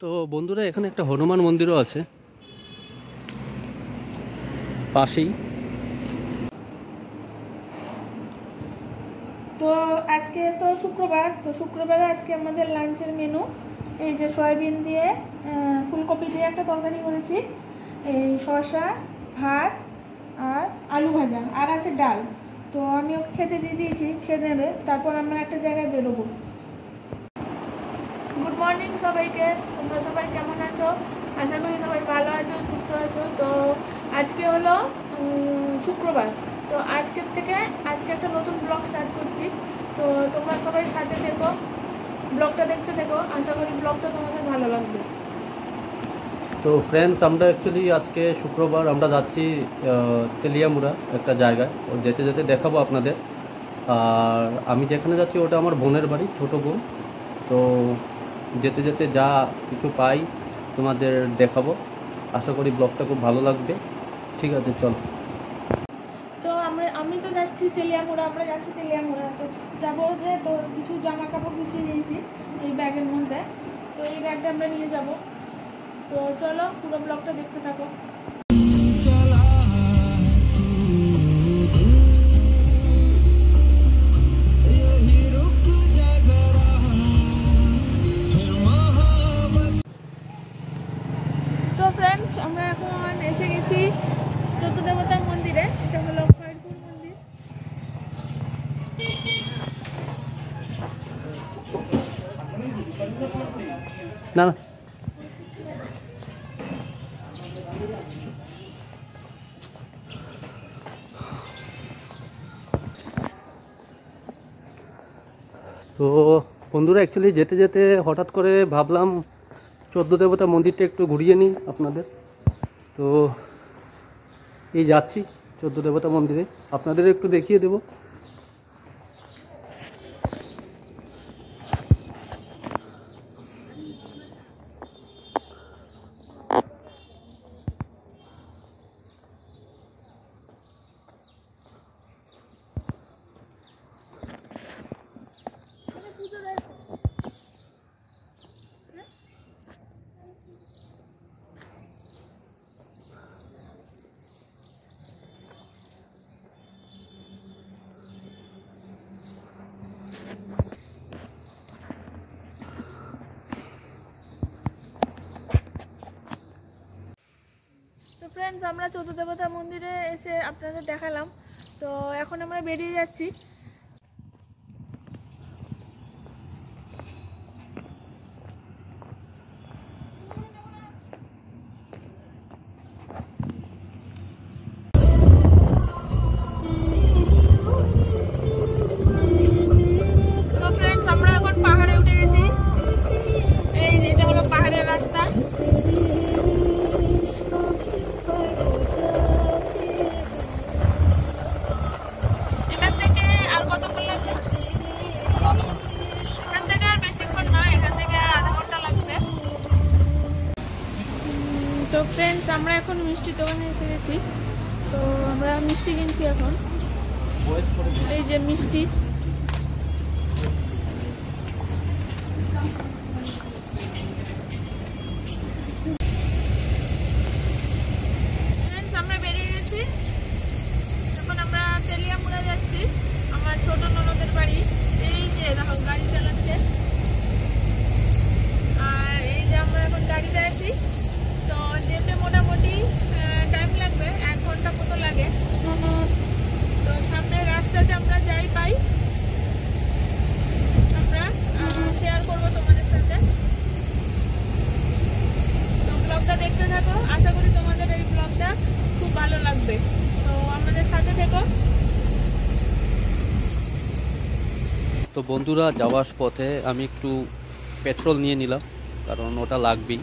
তো বন্ধুরা, এখানে একটা হনুমান মন্দিরও আছে পাশেই। তো আজকে তো শুক্রবার, তো শুক্রবারে আজকে আমাদের লাঞ্চের মেনু এই যে সয়াবিন দিয়ে ফুলকপি দিয়ে একটা তরকারি করেছি, এই শসা, ভাত আর আলু ভাজা, আর আছে ডাল। তো আমি ওকে খেতে দিয়ে দিয়েছি, খেয়ে নেবে, তারপর আমরা একটা জায়গায় বেরোবো। গুড মর্নিং সবাইকে, তোমরা সবাই কেমন আছো? আশা করি সবাই ভালো আছো, সুস্থ আছো। তো আজকে হলো শুক্রবার, তো আজকের থেকে আজকে একটা নতুন ব্লগ স্টার্ট করছি। তো তোমরা সবাই সাথে থেকো, ব্লগটা দেখতে থেকো, আশা করি ব্লগটা তোমাদের ভালো লাগবে। তো ফ্রেন্ডস, আমরা অ্যাকচুয়ালি আজকে শুক্রবার আমরা যাচ্ছি তেলিয়ামুড়া একটা জায়গায়। ও যেতে যেতে দেখাবো আপনাদের। আর আমি যেখানে যাচ্ছি ওটা আমার বোনের বাড়ি, ছোটো বোন। তো যেতে যেতে যা কিছু পাই তোমাদের দেখাবো। আশা করি ব্লগটা খুব ভালো লাগবে। ঠিক আছে, চল। তো আমি তো যাচ্ছি তেলিয়ামুড়া, আমরা যাচ্ছি তেলিয়ামুড়া। তো যাবো যে, তো কিছু জামা কাপড় গুছিয়ে নিয়েছি এই ব্যাগের মধ্যে, তো এই ব্যাগটা আমরা নিয়ে যাব। তো চলো পুরো ব্লগটা দেখতে থাকো। তো ফ্রেন্ডস, আমরা এখন এসে গেছি চোদ্দ দেবতার মন্দিরে। এটা হলো খয়েরপুর মন্দির। না না, তো বন্ধুরা, অ্যাকচুয়ালি যেতে যেতে হঠাৎ করে ভাবলাম চোদ্দ দেবতা মন্দিরটা একটু ঘুরিয়ে নিই আপনাদের। তো এই যাচ্ছি চোদ্দ দেবতা মন্দিরে, আপনাদের একটু দেখিয়ে দেব। তো ফ্রেন্ডস, আমরা চোদ্দ দেবতা মন্দিরে এসে আপনাদের দেখালাম। তো এখন আমরা বেরিয়ে যাচ্ছি। তো ফ্রেন্ডস, আমরা এখন পাহাড়ে উঠে গেছি। এই যে এটা হলো পাহাড়ের রাস্তা। এখান থেকে আর কতক্ষণ লাগবে? এখান থেকে আর বেশিক্ষণ নয়, এখান থেকে আর আধা ঘন্টা লাগবে। তো ফ্রেন্ডস, আমরা এখন মিষ্টির দোকানে এসে গেছি। তো আমরা মিষ্টি কিনছি এখন। এই যে মিষ্টি, আমরা বেরিয়ে গেছি। এখন আমরা তেলিয়ামুড়া যাচ্ছি, আমার ছোট ননদের বাড়ি। এই যে দেখো গাড়ি চালাচ্ছে, আর এই যে আমরা এখন গাড়িতে আছি। তো যেতে মোটামুটি টাইম লাগবে, 1 ঘন্টা মতো লাগে। তো সামনের রাস্তাতে আমরা যাই পাই আমরা শেয়ার করবো তোমাদের সাথে। তো ব্লগটা দেখতে থাকো, আশা করি তোমাদের এই ব্লগটা খুব ভালো লাগবে। তো আমাদের সাথে থেকো। তো বন্ধুরা, যাওয়ার পথে আমি একটু পেট্রোল নিয়ে নিলাম, কারণ ওটা লাগবেই।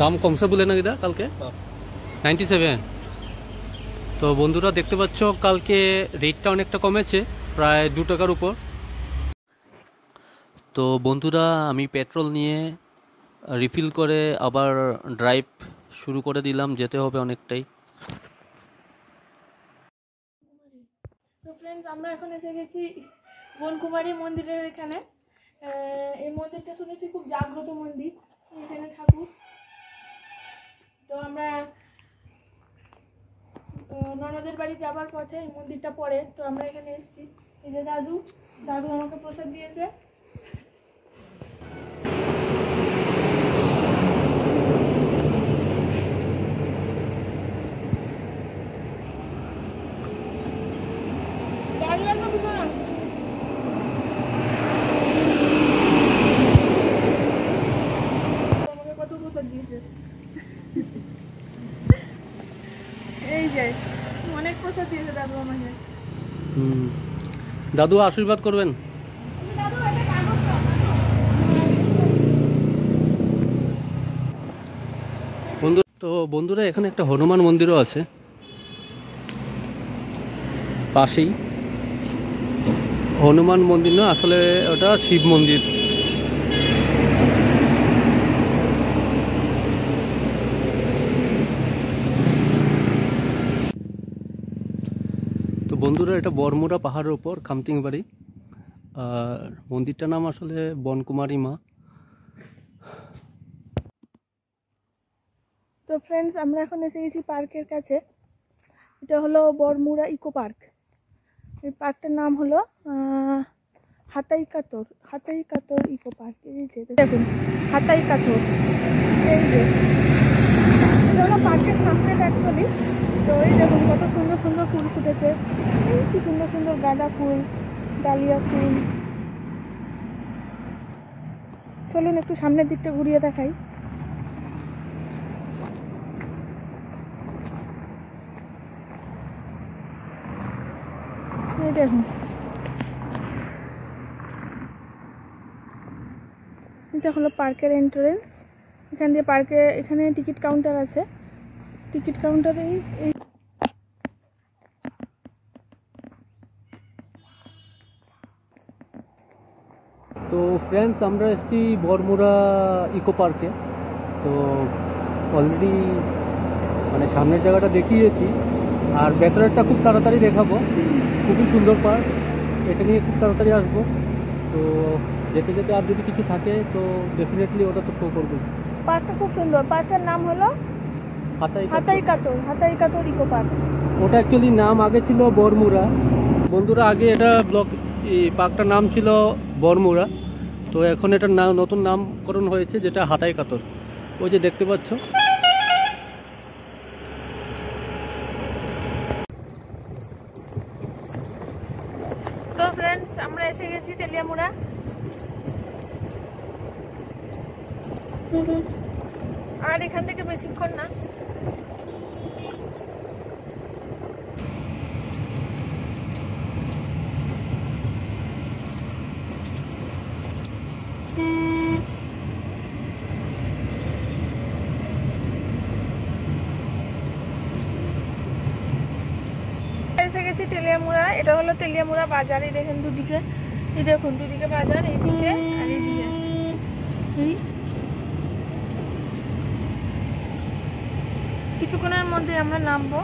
দাম কমছে বলে না এটা কালকে 97। তো বন্ধুরা, দেখতে পাচ্ছ কালকে রেটটা অনেকটা কমেছে, প্রায় 2 টাকার উপর। তো বন্ধুরা, আমি পেট্রোল নিয়ে রিফিল করে আবার ড্রাইভ শুরু করে দিলাম, যেতে হবে অনেকটাই। তো ফ্রেন্ডস, আমরা এখন এসে গেছি বনকুমারী মন্দিরের এখানে। এই মন্দিরটা শুনেছি খুব জাগ্রত মন্দির, এখানে ঠাকুর। তো আমরা ননদের বাড়ি যাবার পথে এই মন্দিরটা পড়ে, তো আমরা এখানে এসেছি। এই যে দাদু আমাকে প্রসাদ দিয়েছে। আমাকে কত প্রসাদ দিয়েছে, এই যে অনেক প্রসাদ দিয়েছে দাদু আমাকে। দাদু আশীর্বাদ করবেন। দাদু এটা কাগজ দাও। বন্ধুরা, এখানে একটা হনুমান মন্দিরও আছে পাশেই। হনুমান মন্দির না, আসলে ওটা শিব মন্দির। তো বন্ধুরা, এটা বরমুড়া পাহাড়ের উপর খামতিং বাড়ি, আর মন্দিরটার নাম আসলে বনকুমারী মা। তো ফ্রেন্ডস, আমরা এখন এসে গেছি পার্কের কাছে। এটা হলো বরমুড়া ইকো পার্ক। এই পার্কটার নাম হলো হাতাই কাতর ইকো পার্ক। এই যে দেখুন, হাতাই কাতর, এই যে এটা হলো পার্কের সামনে অ্যাকচুয়ালি। তো এই দেখুন কত সুন্দর সুন্দর ফুল ফুটেছে, এই কি সুন্দর সুন্দর গাঁদা ফুল, ডালিয়া ফুল। চলুন একটু সামনের দিকটা ঘুরিয়ে দেখাই। এই দেখুন, এটা হলো পার্কের এন্ট্রেন্স। এখান দিয়ে এখানে টিকিট কাউন্টার আছে। টিকিট কাউন্টারেই এই তো ফ্রেন্ডস, আমরা এসেছি বরমুড়া ইকো পার্কে। তো অলরেডি মানে সামনের জায়গাটা দেখিয়েছি, আর ভেতরেরটা খুব তাড়াতাড়ি দেখাবো। খুবই সুন্দর পার্ক, এটা নিয়ে খুব তাড়াতাড়ি আসবো। তো যেতে যেতে আর যদি কিছু থাকে তো ডেফিনেটলি ওটা তো শো করবো। পার্কটা খুব সুন্দর। পার্কটার নাম হলো হাতাই কাতর ইকো পার্ক। ওটা অ্যাকচুয়ালি নাম আগে ছিল বরমুড়া। বন্ধুরা, আগে এটা পার্কটার নাম ছিল বরমুড়া। তো এখন এটার নতুন নামকরণ হয়েছে, যেটা হাতাই কাতর। ওই যে দেখতে পাচ্ছ। তো ফ্রেন্ডস, আমরা এসে গেছি তেলিয়ামুড়া। আর এখান থেকে বেশিক্ষণ না। এসে গেছি তেলিয়ামুড়া। এটা হলো তেলিয়ামুড়া বাজার। এই দেখেন দুদিকে, এই দেখুন দুদিকে বাজার, এইদিকে আর এইদিকে। কিছুক্ষণের মধ্যে আমরা নামবো।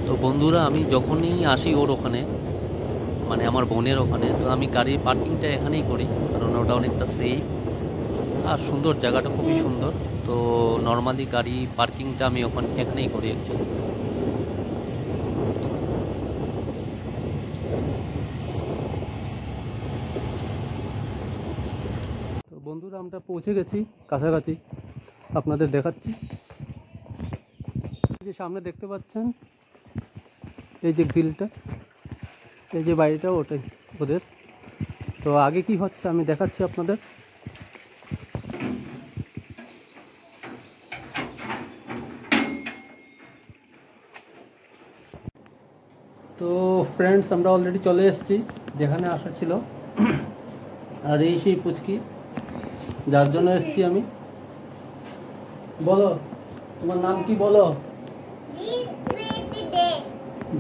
তো বন্ধুরা, আমি যখনই আসি ওর ওখানে, মানে আমার বোনের ওখানে, তো আমি গাড়ির পার্কিংটা এখানেই করি, কারণ ওটা অনেকটা সেফ আর সুন্দর। জায়গাটা খুবই সুন্দর। তো নর্মালি গাড়ি পার্কিংটা আমি এখানেই করি অ্যাকচুয়ালি। তো বন্ধুরা, আমরা পৌঁছে গেছি কাছাকাছি, আপনাদের দেখাচ্ছি। যে সামনে দেখতে পাচ্ছেন, এই যে গ্রিলটা, এই যে বাড়িটা, ওটাই ওদের। তো আগে কি হচ্ছে আমি দেখাচ্ছি আপনাদের। তো ফ্রেন্ডস, আমরা অলরেডি চলে এসেছি যেখানে আসা ছিল। আর এই সেই পুচকি যার জন্য এসেছি আমি। বলো। তোমার নাম কি বলো?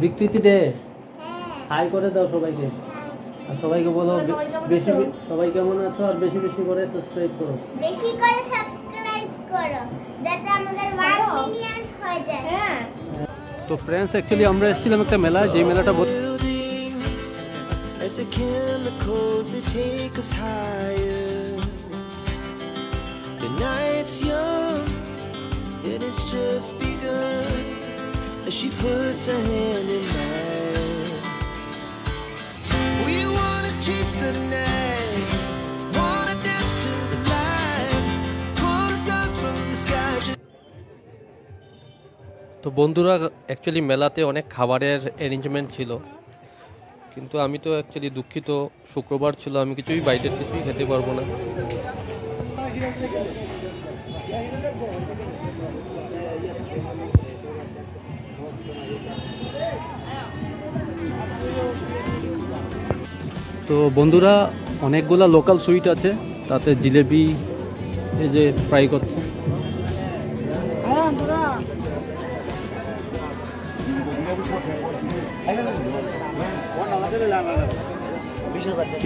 বিকৃতি দে। হাই করে দাও সবাইকে, আর সবাইকে বলো বেশি সবাই কেমন আছো, আর বেশি বেশি করে সাবস্ক্রাইব করো, বেশি করে সাবস্ক্রাইব করো যাতে আমাদের 1 মিলিয়ন হয়ে যায়। হ্যাঁ। তো ফ্রেন্ডস, অ্যাকচুয়ালি আমরা এসেছিলাম একটা মেলায়, যে মেলাটা As the chemicals that take us higher. The night's young, and it's just begun. As she puts her hand in mine, we wanna chase the night, wanna dance to the light, pull the stars from the sky. তো বন্ধুরা, actually মেলাতে অনেক খাবারের arrangement ছিল, কিন্তু আমি তো actually দুঃখিত, শুক্রবার ছিল, আমি কিছুই বাইরের কিছুই খেতে পারবো না। তো বন্ধুরা, অনেকগুলা লোকাল সুইট আছে, তাতে জিলেবি এই যে ফ্রাই করছে।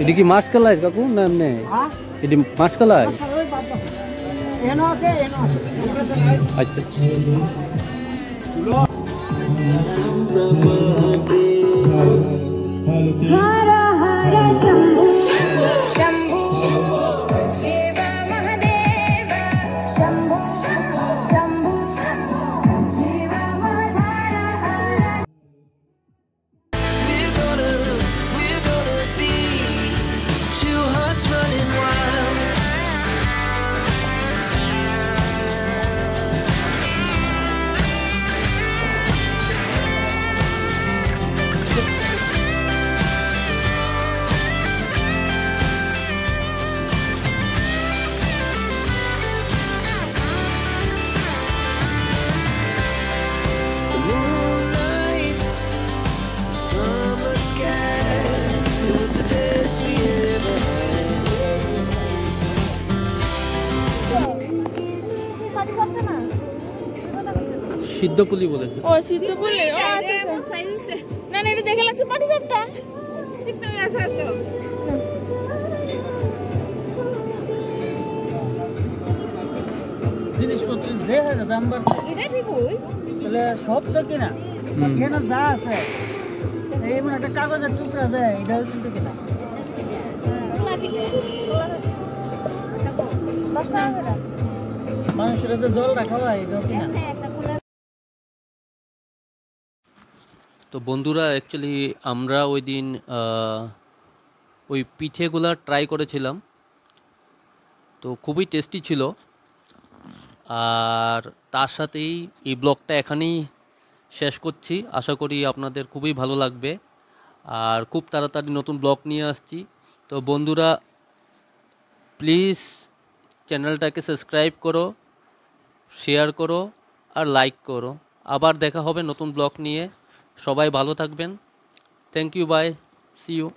এটি কি মাছ কালাই কাকু না এমনি? এটি মাছ কালাই? আচ্ছা। We're gonna be two hearts running wild. The moonlight, the summer sky, it was the best we ever had. সিদ্ধ পুলি বলেছে। ও সিদ্ধ বলে, ও আচ্ছা না না, এটা দেখে লাগছে পাটি সাপটা। জিনিসপত্র যে হারে দাম বাড়ছে তাহলে সব তো কিনা, এখানে যা আছে এই মানে একটা কাগজের টুকরা দেয়, এটাও কিন্তু কিনা। মানুষের যে জল রাখা হয় এটাও কিনা। তো বন্ধুরা, অ্যাকচুয়ালি আমরা ওই দিন ওই পিঠেগুলা ট্রাই করেছিলাম, তো খুবই টেস্টি ছিল। আর তার সাথেই এই ব্লগটা এখানেই শেষ করছি, আশা করি আপনাদের খুবই ভালো লাগবে, আর খুব তাড়াতাড়ি নতুন ব্লগ নিয়ে আসছি। তো বন্ধুরা, প্লিজ চ্যানেলটাকে সাবস্ক্রাইব করো, শেয়ার করো আর লাইক করো। আবার দেখা হবে নতুন ব্লগ নিয়ে। সবাই ভালো থাকবেন। Thank you, bye, see you.